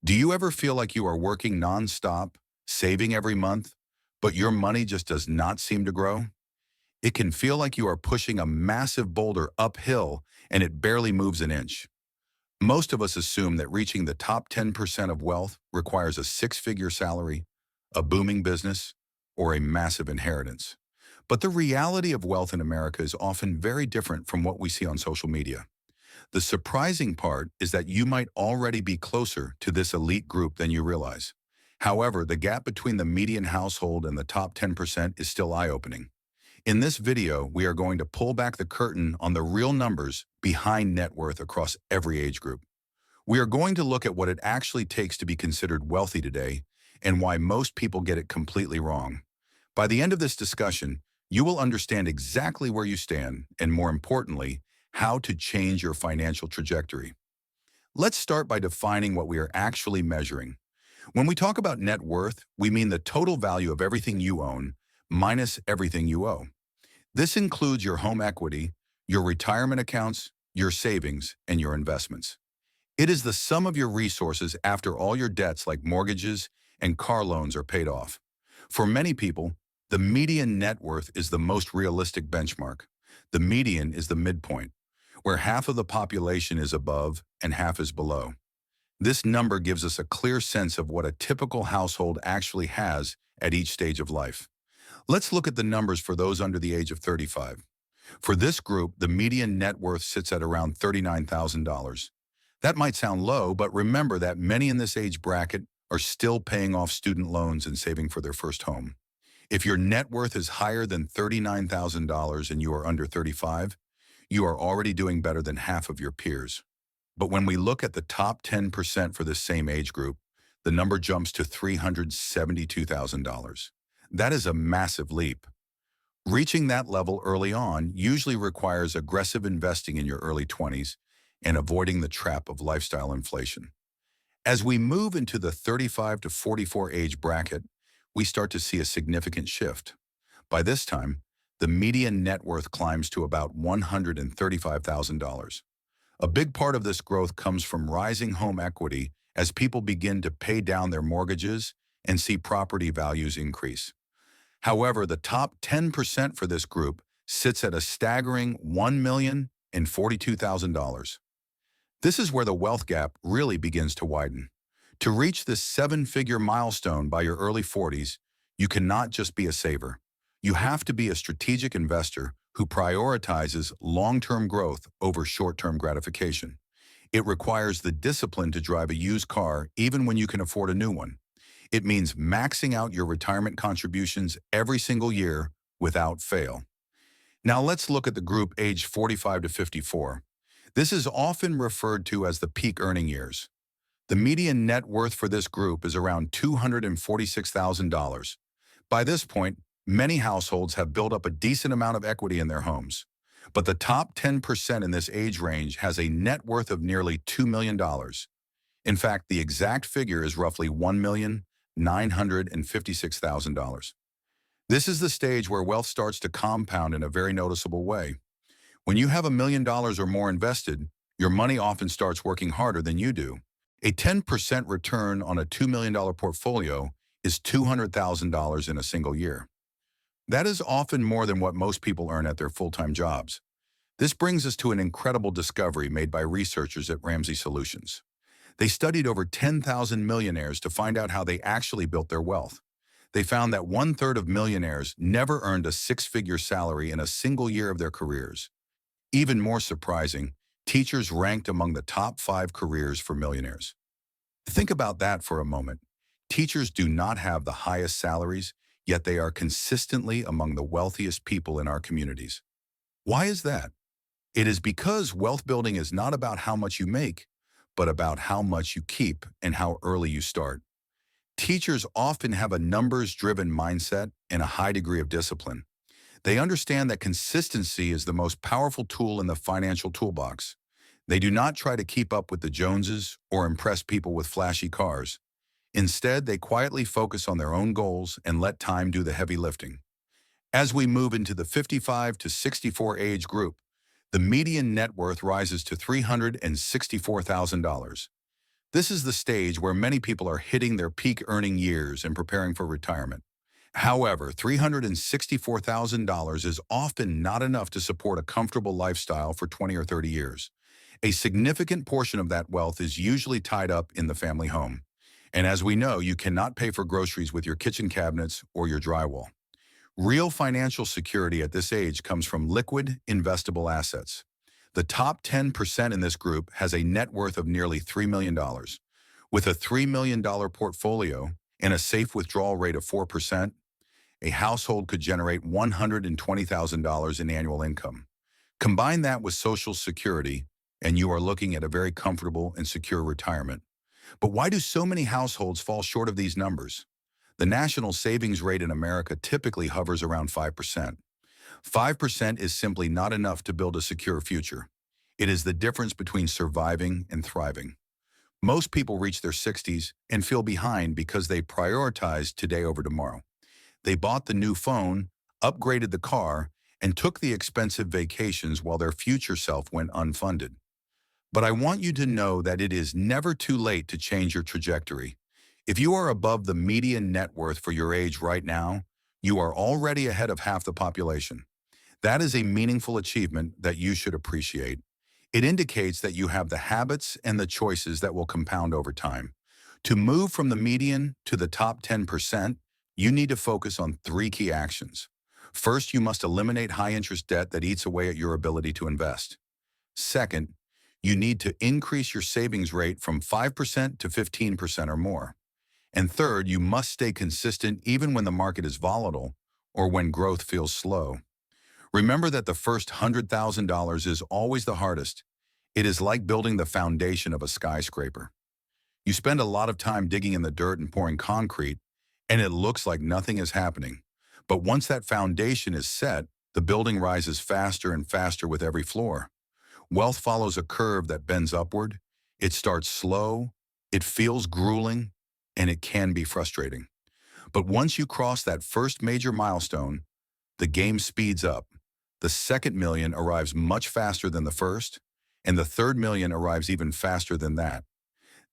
Do you ever feel like you are working nonstop, saving every month, but your money just does not seem to grow? It can feel like you are pushing a massive boulder uphill and it barely moves an inch. Most of us assume that reaching the top 10% of wealth requires a six-figure salary, a booming business, or a massive inheritance. But the reality of wealth in America is often very different from what we see on social media. The surprising part is that you might already be closer to this elite group than you realize. However, the gap between the median household and the top 10% is still eye-opening. In this video, we are going to pull back the curtain on the real numbers behind net worth across every age group. We are going to look at what it actually takes to be considered wealthy today and why most people get it completely wrong. By the end of this discussion, you will understand exactly where you stand and, more importantly, how to change your financial trajectory. Let's start by defining what we are actually measuring. When we talk about net worth, we mean the total value of everything you own minus everything you owe. This includes your home equity, your retirement accounts, your savings, and your investments. It is the sum of your resources after all your debts like mortgages and car loans are paid off. For many people, the median net worth is the most realistic benchmark. The median is the midpoint, where half of the population is above and half is below. This number gives us a clear sense of what a typical household actually has at each stage of life. Let's look at the numbers for those under the age of 35. For this group, the median net worth sits at around $39,000. That might sound low, but remember that many in this age bracket are still paying off student loans and saving for their first home. If your net worth is higher than $39,000 and you are under 35, you are already doing better than half of your peers. But when we look at the top 10% for this same age group, the number jumps to $372,000. That is a massive leap. Reaching that level early on usually requires aggressive investing in your early 20s and avoiding the trap of lifestyle inflation. As we move into the 35 to 44 age bracket, we start to see a significant shift. By this time, the median net worth climbs to about $135,000. A big part of this growth comes from rising home equity as people begin to pay down their mortgages and see property values increase. However, the top 10% for this group sits at a staggering $1,042,000. This is where the wealth gap really begins to widen. To reach this seven-figure milestone by your early 40s, you cannot just be a saver. You have to be a strategic investor who prioritizes long-term growth over short-term gratification. It requires the discipline to drive a used car even when you can afford a new one. It means maxing out your retirement contributions every single year without fail. Now let's look at the group aged 45 to 54. This is often referred to as the peak earning years. The median net worth for this group is around $246,000. By this point, many households have built up a decent amount of equity in their homes. But the top 10% in this age range has a net worth of nearly $2 million. In fact, the exact figure is roughly $1,956,000. This is the stage where wealth starts to compound in a very noticeable way. When you have $1 million or more invested, your money often starts working harder than you do. A 10% return on a $2 million portfolio is $200,000 in a single year. That is often more than what most people earn at their full-time jobs. This brings us to an incredible discovery made by researchers at Ramsey Solutions. They studied over 10,000 millionaires to find out how they actually built their wealth. They found that 1/3 of millionaires never earned a six-figure salary in a single year of their careers. Even more surprising, teachers ranked among the top 5 careers for millionaires. Think about that for a moment. Teachers do not have the highest salaries, yet they are consistently among the wealthiest people in our communities. Why is that? It is because wealth building is not about how much you make, but about how much you keep and how early you start. Teachers often have a numbers-driven mindset and a high degree of discipline. They understand that consistency is the most powerful tool in the financial toolbox. They do not try to keep up with the Joneses or impress people with flashy cars. Instead, they quietly focus on their own goals and let time do the heavy lifting. As we move into the 55 to 64 age group, the median net worth rises to $364,000. This is the stage where many people are hitting their peak earning years and preparing for retirement. However, $364,000 is often not enough to support a comfortable lifestyle for 20 or 30 years. A significant portion of that wealth is usually tied up in the family home. And as we know, you cannot pay for groceries with your kitchen cabinets or your drywall. Real financial security at this age comes from liquid, investable assets. The top 10% in this group has a net worth of nearly $3 million. dollars. With a $3 million portfolio and a safe withdrawal rate of 4%, a household could generate $120,000 in annual income. Combine that with Social Security, and you are looking at a very comfortable and secure retirement. But why do so many households fall short of these numbers? The national savings rate in America typically hovers around 5%. 5% is simply not enough to build a secure future. It is the difference between surviving and thriving. Most people reach their 60s and feel behind because they prioritized today over tomorrow. They bought the new phone, upgraded the car, and took the expensive vacations while their future self went unfunded. But I want you to know that it is never too late to change your trajectory. If you are above the median net worth for your age right now, you are already ahead of half the population. That is a meaningful achievement that you should appreciate. It indicates that you have the habits and the choices that will compound over time. To move from the median to the top 10%, you need to focus on three key actions. First, you must eliminate high-interest debt that eats away at your ability to invest. Second, you need to increase your savings rate from 5% to 15% or more. And third, you must stay consistent even when the market is volatile or when growth feels slow. Remember that the first $100,000 is always the hardest. It is like building the foundation of a skyscraper. You spend a lot of time digging in the dirt and pouring concrete, and it looks like nothing is happening. But once that foundation is set, the building rises faster and faster with every floor. Wealth follows a curve that bends upward. It starts slow, it feels grueling, and it can be frustrating. But once you cross that first major milestone, the game speeds up. The second million arrives much faster than the first, and the third million arrives even faster than that.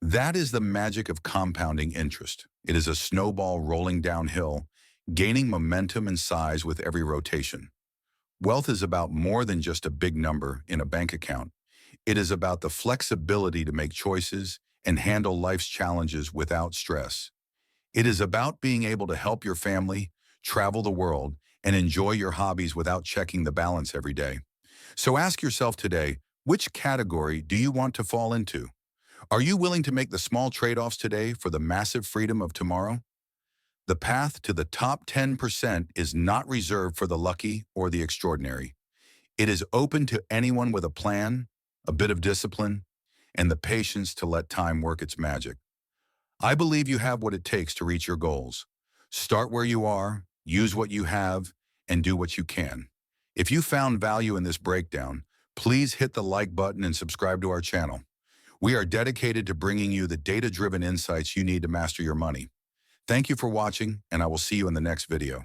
That is the magic of compounding interest. It is a snowball rolling downhill, gaining momentum and size with every rotation. Wealth is about more than just a big number in a bank account. It is about the flexibility to make choices and handle life's challenges without stress. It is about being able to help your family, travel the world, and enjoy your hobbies without checking the balance every day. So ask yourself today, which category do you want to fall into? Are you willing to make the small trade-offs today for the massive freedom of tomorrow? The path to the top 10% is not reserved for the lucky or the extraordinary. It is open to anyone with a plan, a bit of discipline, and the patience to let time work its magic. I believe you have what it takes to reach your goals. Start where you are, use what you have, and do what you can. If you found value in this breakdown, please hit the like button and subscribe to our channel. We are dedicated to bringing you the data-driven insights you need to master your money. Thank you for watching, and I will see you in the next video.